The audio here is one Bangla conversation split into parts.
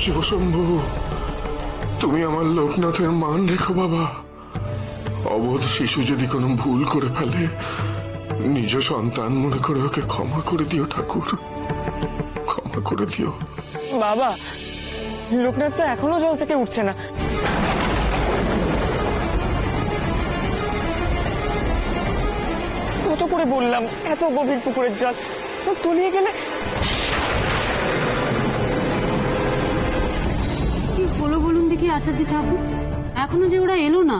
শিবশম্ভু, তুমি আমার লোকনাথের মান রেখো বাবা। অবোধ শিশু যদি কোনো ভুল করে ফেলে, নিজ সন্তান মনে করে ওকে ক্ষমা করে দিও ঠাকুর, ক্ষমা করে দিও। বাবা, লোকনাথ তো এখনো জল থেকে উঠছে না। কত করে বললাম, এত গভীর পুকুরের জল তলিয়ে গেলে। কি হলো বলুন দেখি আচার্য ঠাকুর, এখনো যে ওরা এলো না।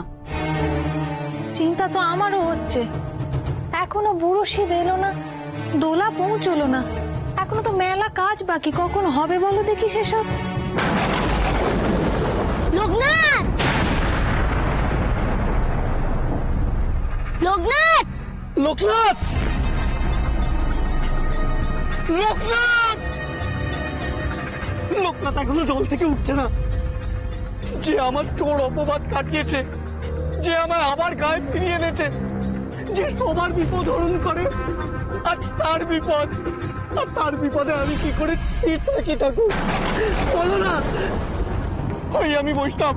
চিন্তা তো আমারও হচ্ছে, এখনো বুড়ো শিব এলো না, দোলা পৌঁছলো না, এখনো তো মেলা কাজ বাকি, কখন হবে বলো দেখি সেসব। লোকনাথ, লোকনাথ, লোকনাথ, লোকনাথ, লোকনাথ এখনো জল থেকে উঠছে না। যে আমার চোর অপবাদ কাটিয়েছে, যে আমায় আবার গায়ে ফিরিয়ে এনেছে, যে সবার বিপদ হরণ করে, আজ তার বিপদ। আর তার বিপদে আমি কি করে স্থির থাকি ঠাকুর, বলো না। ওই আমি বৈষ্ণব,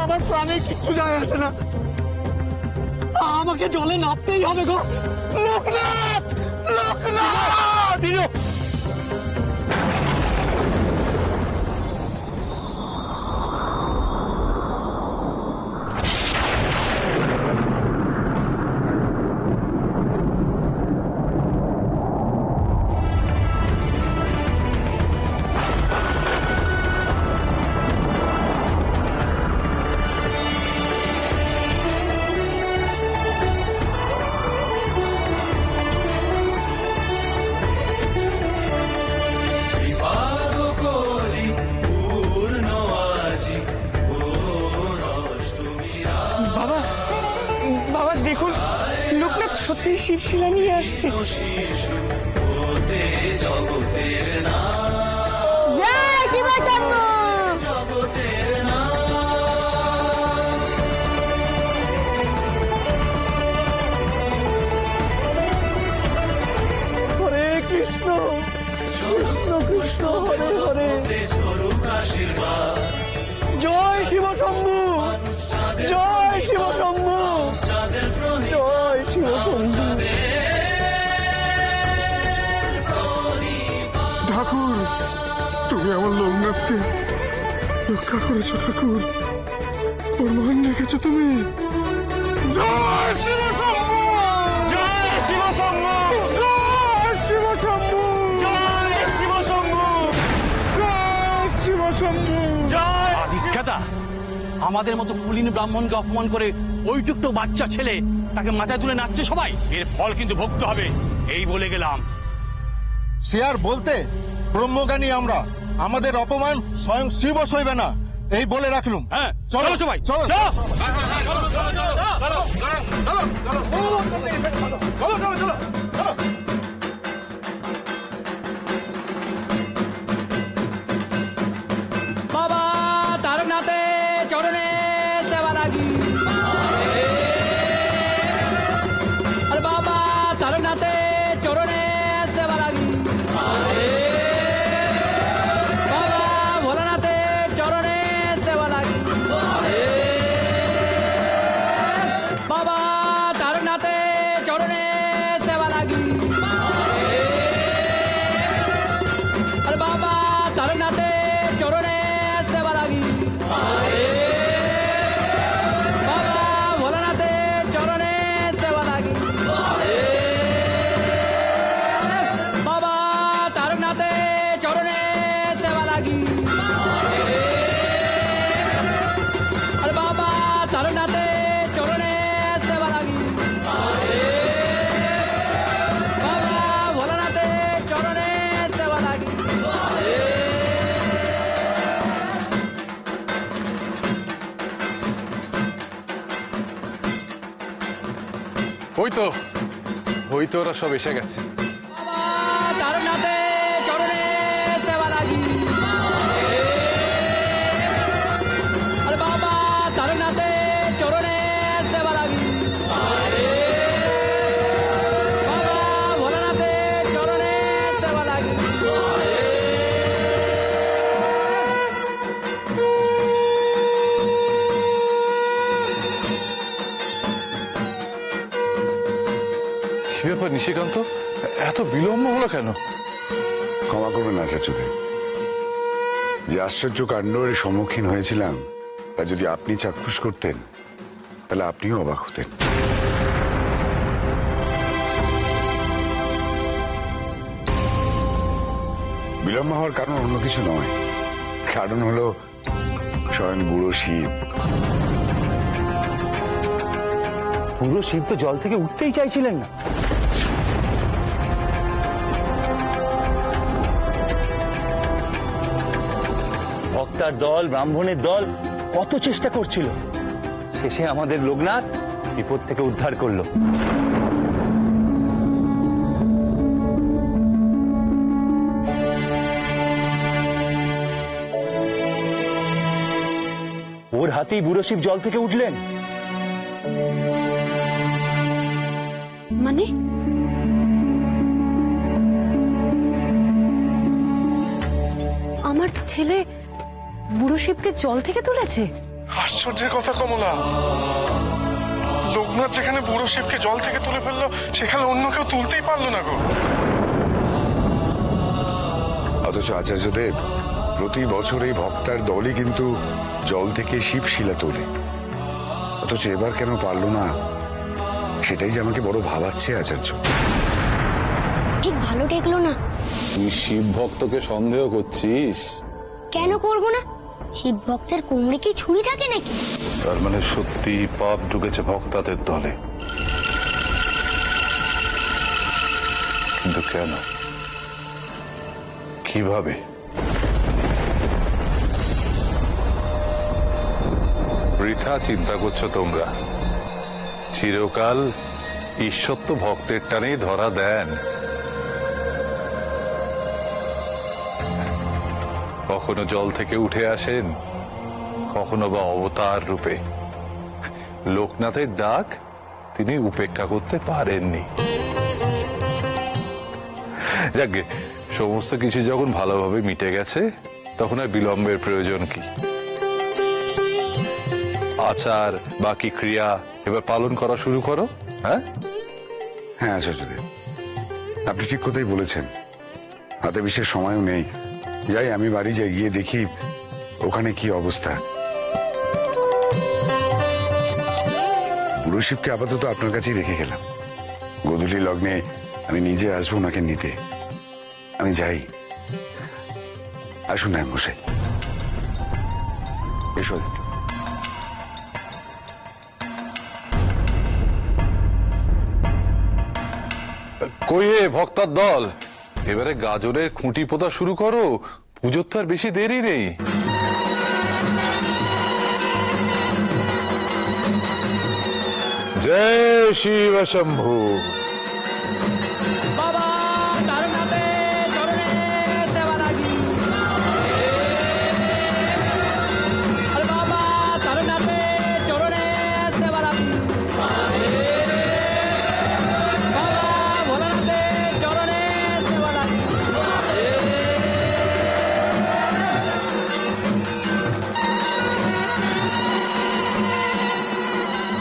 আমার প্রাণে কিচ্ছু যায় আসে না, আমাকে জলে নামতেই হবে গো। লোকনাথ, লোকনাথ, বাবা দেখুন, লোকনাথ সত্যি শিবশিলা নিয়ে আসছে। জয় শিব শম্ভু। হরে কৃষ্ণ, কৃষ্ণ কৃষ্ণ হরে হরে, জয় শিব শম্ভু, জয় শিব শম্ভু, জয় শিব শম্ভু। ঠাকুর, তুমি আমার লোকনাথকে রক্ষা করেছো ঠাকুর, ওর মান রেখেছো তুমি। জয় শিব শম্ভু, জয় শিব শম্ভু, জয় শিব শম্ভু, জয় শিব শম্ভু, জয় শিব শম্ভু, জয়। আদিখ্যাতা, আমাদের মতো কুলীন ব্রাহ্মণকে অপমান করে ওইটুকু বাচ্চা ছেলে তাকে মাথায় তুলে নাচছে সবাই, এর ফল কিন্তু ভুগতে হবে, এই বলে গেলাম। সে আর বলতে, ব্রহ্মজ্ঞানী আমরা, আমাদের অপমান স্বয়ং শিব সইবে না, এই বলে রাখলুম। হ্যাঁ, চলো সবাই, চলো চলো। বাবা তারনাথে চরণে সেবা লাগি, আরে বাবা তারনাথে চরণে সেবা লাগি, বাবা ভোলানাথে চরণে সেবা লাগি, বাবা তারনাথে চরণে সেবা লাগি, আরে বাবা তারনাথে চরণে সেবা লাগি, বাবা ভোলানাথে চরণে সেবা লাগি, বাবা তারনাথে চরণে সেবা লাগি, আরে বাবা তারনাথে চরণে সেবা লাগি, বাবা ভোলানাথে চরণে সেবা লাগি। ওই তো, ওই তো ওরা সব এসে গেছে। বাবা তারনাথে চরণে সেবা লাগি, আরে বাবা তারনাথে চরণে সেবা লাগি, বাবা ভোলানাথে চরণে সেবা লাগি, ব্যাপার নিশিকান্ত, এত বিলম্ব হলো কেন? ক্ষমা করবেন আচার্যদেব, যে আশ্চর্য কাণ্ডের সম্মুখীন হয়েছিলাম তা যদি আপনি চাক্ষুষ করতেন তাহলে আপনিও অবাক হতেন। বিলম্ব হওয়ার কারণ অন্য কিছু নয়, কারণ হলো স্বয়ং বুড়ো শিব। পুরো শিব তো জল থেকে উঠতেই চাইছিলেন না। ভক্তার দল, ব্রাহ্মণের দল কত চেষ্টা করছিল, শেষে আমাদের লোকনাথ বিপদ থেকে উদ্ধার করলো। ওর হাতেই বুড়ো শিব জল থেকে উঠলেন। মানে আমার ছেলে বুড়ো শিবকে জল থেকে তুলেছে? আশ্চর্যের কথা কমলা, লোকনাথ যেখানে বুড়ো শিবকে জল থেকে তুলে ফেললো সেখানে অন্য কেউ তুলতেই পারলো না গো। অথচ আচার্যদেব প্রতি বছর এই ভক্তার দলই কিন্তু জল থেকে শিবশিলা তোলে, অথচ এবার কেন পারলো না সেটাই যে আমাকে বড় ভাবাচ্ছে আচার্য। ঠিক ভালো ঠেকলো না। তুই শিব ভক্তকে সন্দেহ করছিস? কেন করবো না? শিব ভক্তের কোমরে কি ছুরি থাকে নাকি? তার মানে সত্যি পাপ ঢুকেছে ভক্তাদের দলে, কিন্তু কেন, কিভাবে? বৃথা চিন্তা করছো তোমরা। চিরকাল ঈশ্বর তো ভক্তের টানেই ধরা দেন। কখনো জল থেকে উঠে আসেন, কখনো বা অবতার রূপে। লোকনাথের ডাক তিনি উপেক্ষা করতে পারেননি। যাকে সমস্ত কিছু যখন ভালোভাবে মিটে গেছে তখন আর বিলম্বের প্রয়োজন কি? আচার বাকি ক্রিয়া এবার পালন করা শুরু করো। হ্যাঁ হ্যাঁ আচার্যদেব, আপনি ঠিক কথাই বলেছেন, হাতে বিশেষ সময়ও নেই। যাই, আমি বাড়ি যাই, গিয়ে দেখি ওখানে কি অবস্থা। বুড়ো শিবকে আপাতত আপনার কাছেই রেখে গেলাম, গোধূলি লগ্নে আমি নিজে আসবো ওনাকে নিতে। আমি যাই। আসুন না মশাই, এসো। কইয়ে ভক্তার দল, এবারে গাজরের খুঁটি পোতা শুরু করো, পুজোর তো আর বেশি দেরি নেই। জয় শিব শম্ভু।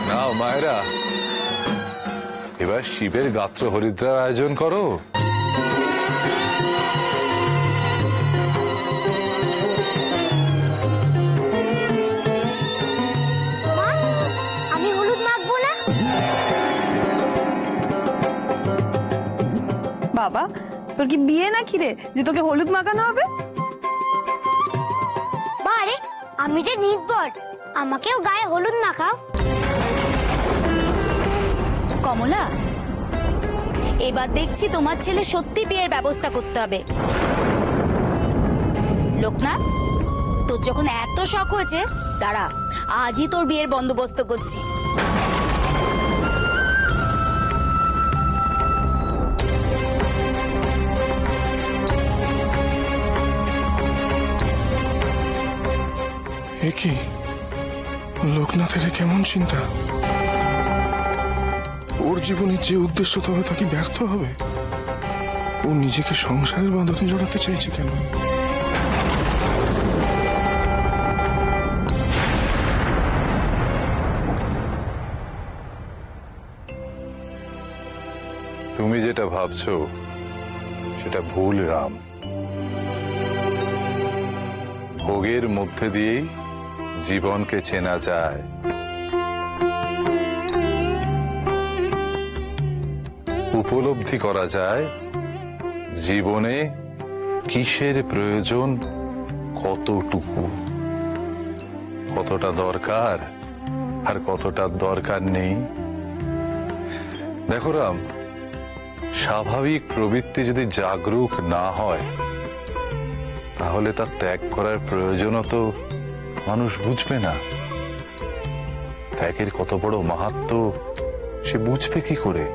নাও মায়েরা, এবার শিবের গাত্র হরিদ্রার আয়োজন করো। মা, আমি হলুদ মাখবো না। বাবা, তোর কি বিয়ে নাকি রে যে তোকে হলুদ মাখানো হবে? বারে, আমি যে নির্বর, আমাকেও গায়ে হলুদ মাখাও। কমলা, এবার দেখছি তোমার ছেলে সত্যি বিয়ের ব্যবস্থা করতে হবে। লোকনাথ, তোর যখন এত শখ হয়েছে, দাঁড়া, আজই তোর বিয়ের বন্দোবস্ত করছি। এ কি, লোকনাথের কেমন চিন্তা? ওর জীবনের যে উদ্দেশ্য তবে তা কি ব্যর্থ হবে? ও নিজেকে সংসারের বাঁধনে জড়াতে চাইছে কেন? তুমি যেটা ভাবছো সেটা ভুল রাম। ভোগের মধ্যে দিয়েই জীবনকে চেনা যায়। উপলব্ধি করা যায় জীবনে কিসের প্রয়োজন, কতটুকু, কতটা দরকার আর কতটা দরকার নেই। দেখো রাম, স্বাভাবিক প্রবৃত্তি যদি জাগরুক না হয় তাহলে তার ত্যাগ করার প্রয়োজনও তো মানুষ বুঝবে না। ত্যাগের কত বড় মাহাত্ম্য সে বুঝবে কি করে?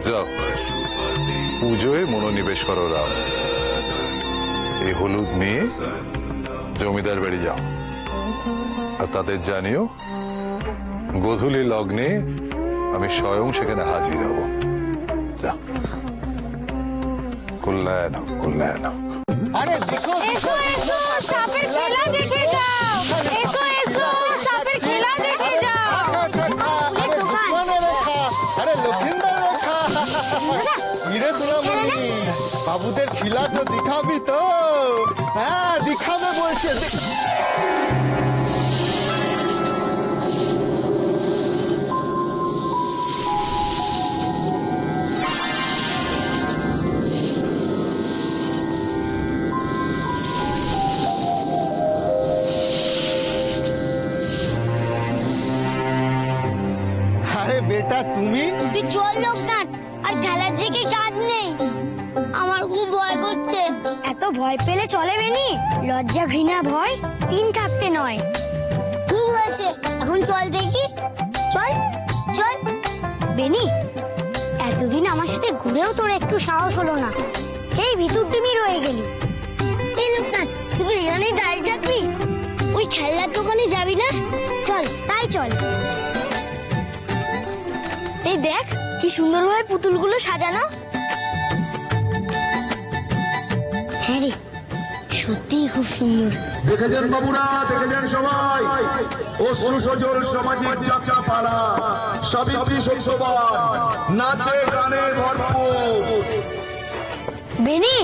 যাও, পুজোয় মনোনিবেশ করো রাম। এই হলুদ নিয়ে জমিদার বাড়ি যাও, আর তাদের জানিও গোধূলি লগ্নে আমি স্বয়ং সেখানে হাজির হব। যাও, কল্যাণ হোক, কল্যাণ হোক। আরে দেখো এসো এসো, সাপের খেলা দেখে যাও। এসো এসো, সাপের খেলা দেখে যাও। আরে লক্ষিন্দর রেখা, হিরে সোনামণি, বাবুদের খিলা তো দিখাবি তো? হ্যাঁ দিখাবে বলছে। আরে বেটা তুমি, তুই চল লোকনাথ, আর খেলার দিকে কাজ নেই। আমার খুব ভয় করছে। এত ভয় পেলে চলে বেনি? লজ্জা ঘৃণা ভয় তিন থাকতে নয়। খুব হয়েছে, এখন চল দেখি। চল চল বেনি, এতদিন আমার সাথে ঘুরেও তোর একটু সাহস হলো না, এই ভিতর তুমি রয়ে গেলি। এই লোকনাথ, তুই এখানেই দাঁড়িয়ে থাকবি? ওই খেলনার দোকানে যাবি না? চল তাই চল। এই দেখ কি সুন্দরভাবে পুতুলগুলো সাজানো। হ্যাঁ রে, সত্যিই খুব সুন্দর। দেখেছেন বাবুরা, দেখেছেন সবাই, অশ্রু সজল সামাজিক যাত্রা পালা, সাবিত্রী সত্যবান নাচে গানে ভরপুর। বেনি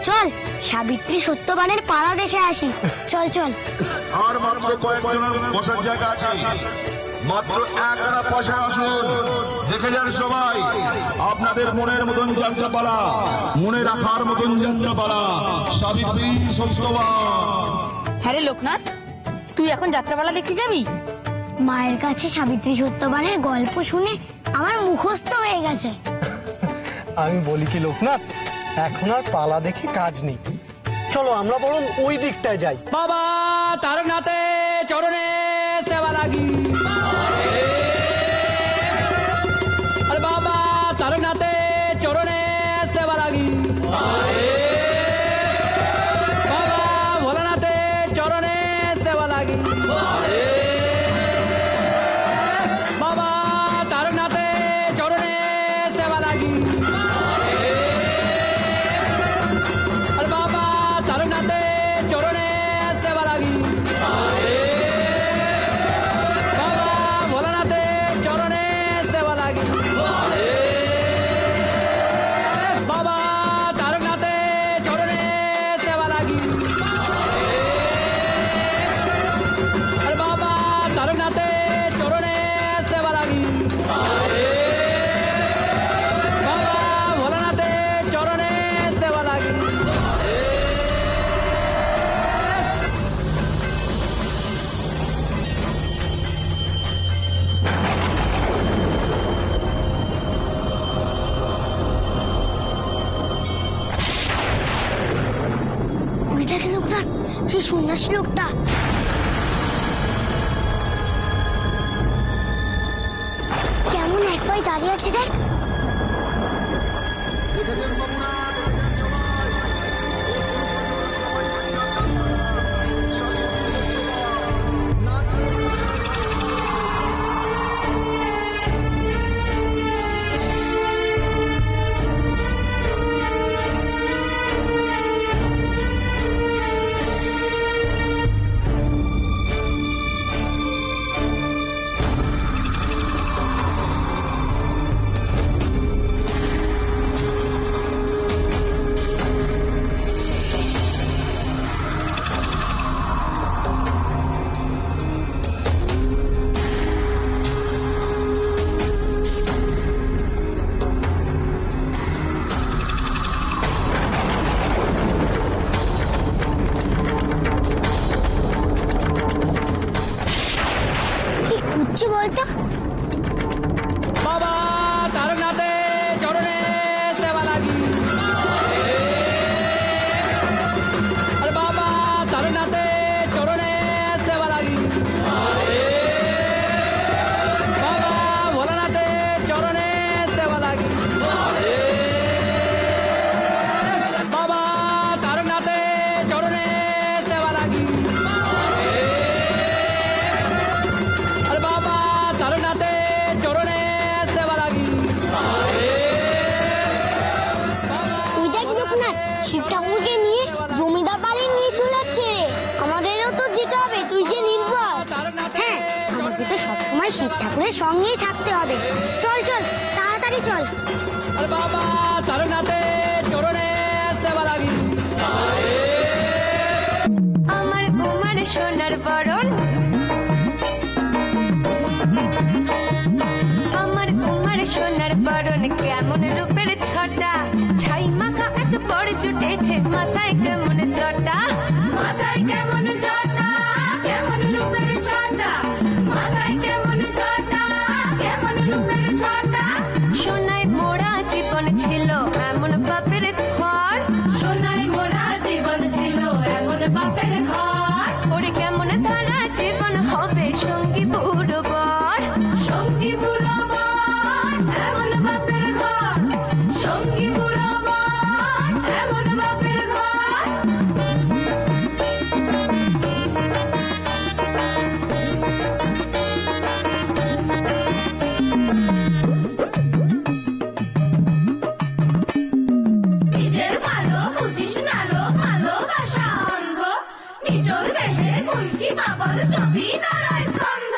চল, সাবিত্রী সত্যবানের পালা দেখে আসি। চল চল। আর মাত্র কয়েকজনের বসার জায়গা আছে, মাত্র একটা পয়সা আসুন, দেখে যান সবাই। আপনাদের মনের মতন যাত্রাপালা, মনে রাখার মতন যাত্রাপালা, সাবিত্রী সত্যবান। হ্যাঁ রে লোকনাথ, তুই এখন যাত্রাপালা দেখতে যাবি? মায়ের কাছে সাবিত্রী সত্যবানের গল্প শুনে আমার মুখস্থ হয়ে গেছে। আমি বলি কি লোকনাথ, এখন আর পালা দেখে কাজ নেই, চলো আমরা বরং ওই দিকটায় যাই। বাবা তারনাথে চরণে সেবা লাগি। আরে বাবা তারনাথে চরণে সেবা লাগি। বাবা ভোলানাথে চরণে সেবা লাগি। বাবা তারনাথে চরণে সেবা লাগি। আরে বাবা তারনাথে চরণে সেবা লাগি। বাবা ভোলানাথে চরণে সেবা লাগি। বাবা তারনাথে চরণে সেবা লাগি। আরে বাবা সেই সন্ন্যাসী লোকটা। কেমন এক পায়ে দাঁড়িয়ে আছে দেখ। কি খুঁজছি বলতো? বাবা তারনাথে চরণে সেবা লাগি। আরে বাবা তারনাথে চরণে সেবা লাগি। বাবা ভোলানাথে চরণে সেবা লাগি। বাবা তারনাথে চরণে সেবা লাগি। আরে বাবা তারনাথে চরণে সেবা লাগি। ওই দেখ লোকনাথ, শিব ঠাকুরকে নিয়ে জমিদার বাড়ি নিয়ে চলে যাচ্ছে। আমাদেরও তো যেতে হবে, তুই যে নির্ভর। হ্যাঁ, আমাকে তো সবসময় শিব ঠাকুরের সঙ্গেই থাকতে হবে। চল চল তাড়াতাড়ি চল। আরে বাবা তারনাথে চরণে সেবা লাগি। আমার বোমার সোনার বরণ, আমার বোমার সোনার বরণ, কেমন রূপের ছটা, ছাই মাখা এত বড় জুটেছে, মাথায় কেমন জটা, মাথায় কেমন জটা, কেমন রূপের ছটা, মাথায় কেমন জটা, কেমন রূপের ছটা। সোনায় মোড়া জীবন ছিল এমন বাপের ঘর, সোনায় মোড়া জীবন ছিল এমন বাপের ঘর। ওরে কেমন ধারা জীবন হবে সঙ্গী বুড়ো বর, সঙ্গী বুড়ো বর এমন বাপের ঘর, সঙ্গী বুড়ো বর এমন বাপের ঘর। নিজের ভালো বুঝিস নালো, ভালোবাসা অন্ধ, নিটোর দেহে কুলকি বাবর যদি নারায় স্কন্ধ।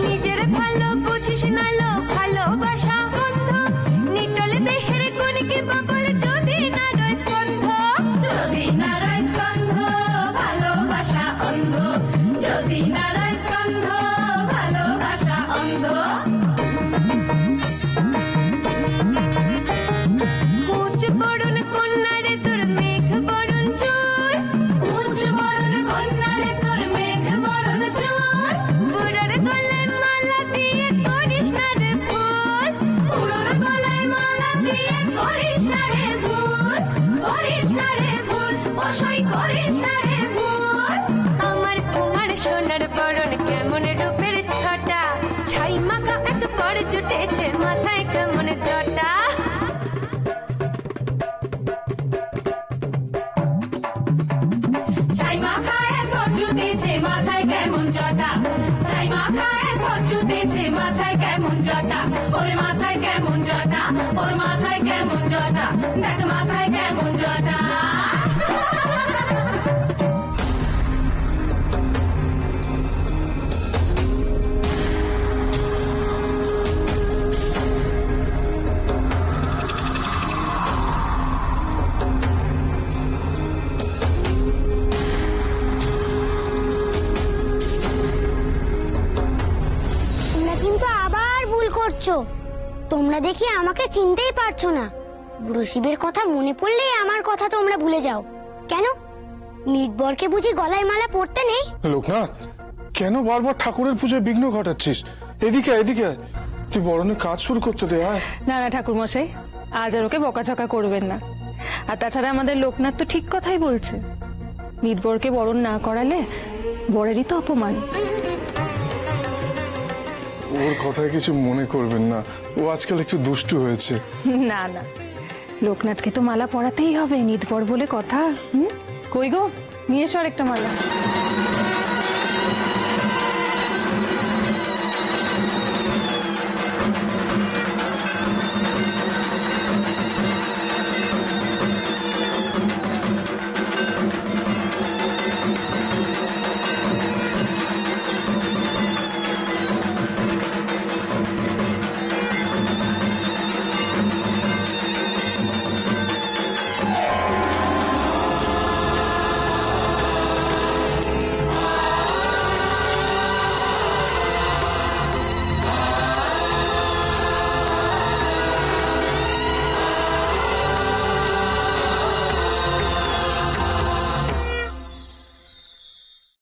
নিজের ভালো বুঝিস নালো, ভালোবাসা অন্ধ, নিটোল দেহের কুলকি বাবর যদি নারায় স্কন্ধ, যদি নারায় স্কন্ধ, ভালোবাসা অন্ধ, যদি নারায় স্কন্ধ, ভালোবাসা অন্ধ। উঁচ বরণ কন্যারে তোর মেঘ বরণ চুল, উঁচ বরণ কন্যারে তোর মেঘ বরণ চুল, বুড়োর গলায় মালা দিয়ে করিস না রে ভুল, বুড়োর গলায় মালা দিয়ে করিস না রে ভুল, করিস না রে ভুল, অসই করিস না রে ভুল। আমার কুমার সোনার বরণ, কেমন রূপের ছটা, ছাই মাখা এত বড় জুটেছে, মাথায় কেমন জটা। ছাই মাখা এত জুটেছে, মাথায় কেমন জটা, ছাই মাখা এত জুটেছে, মাথায় কেমন জটা, ওরে মাথায় কেমন জটা, ওর মাথায় কেমন জটা, দেখ মাথায় কেমন জটা। তোমরা কিন্তু আবার ভুল করছো। তোমরা দেখি আমাকে চিনতেই পারছো না। বুড়ো শিবের কথা মনে পড়লেই আমার কথা তোমরা ভুলে যাও। কেন, মিতবরকে বুঝি গলায় মালা পড়তে নেই? লোকনাথ, কেন বারবার ঠাকুরের পুজোয় বিঘ্ন ঘটাচ্ছিস? এদিকে এদিকে তুই বরণের কাজ শুরু করতে দে। আয়। না না ঠাকুর মশাই, আজ আর ওকে বকাঝকা করবেন না। আর তাছাড়া আমাদের লোকনাথ তো ঠিক কথাই বলছে, নিদবরকে বরণ না করালে বরেরই তো অপমান। ওর কথায় কিছু মনে করবেন না, ও আজকাল একটু দুষ্টু হয়েছে। না না, লোকনাথকে তো মালা পরাতেই হবে, নিদবর বলে কথা। কই গো, নিয়ে এসো আর একটা মালা।